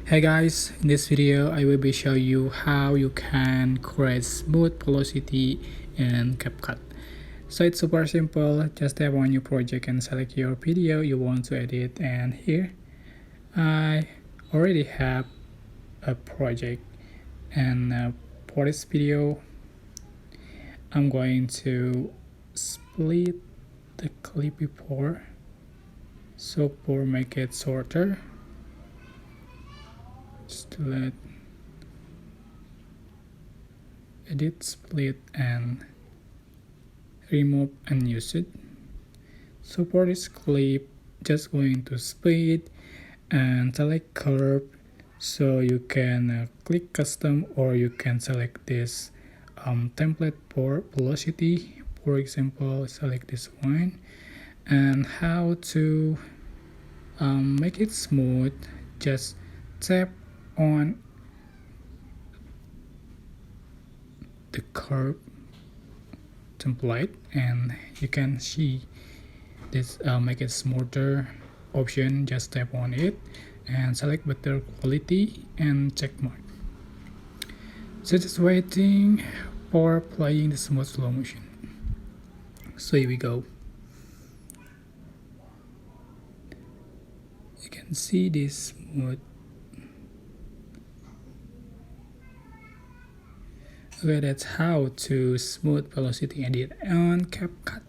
Hey guys, in this video I will be show you how you can create smooth velocity in CapCut. So it's super simple, just tap on your project and select your video you want to edit, and here I already have a project, and for this video I'm going to split the clip before, so for make it shorter, just let edit, split, and remove unused. So for this clip, just going to split and select curve, so you can click custom, or you can select this template for velocity. For example, select this one. And how to make it smooth, just tap on the curve template and you can see this make it smoother option. Just tap on it and select better quality and check mark. So just waiting for playing the smooth slow motion. So here we go. You can see this smooth. Okay, that's how to smooth velocity edit on CapCut.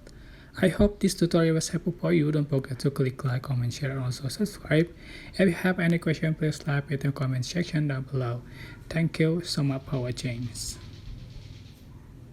I hope this tutorial was helpful for you. Don't forget to click like, comment, share, and also subscribe. If you have any question, please leave it in the comment section down below. Thank you so much for watching.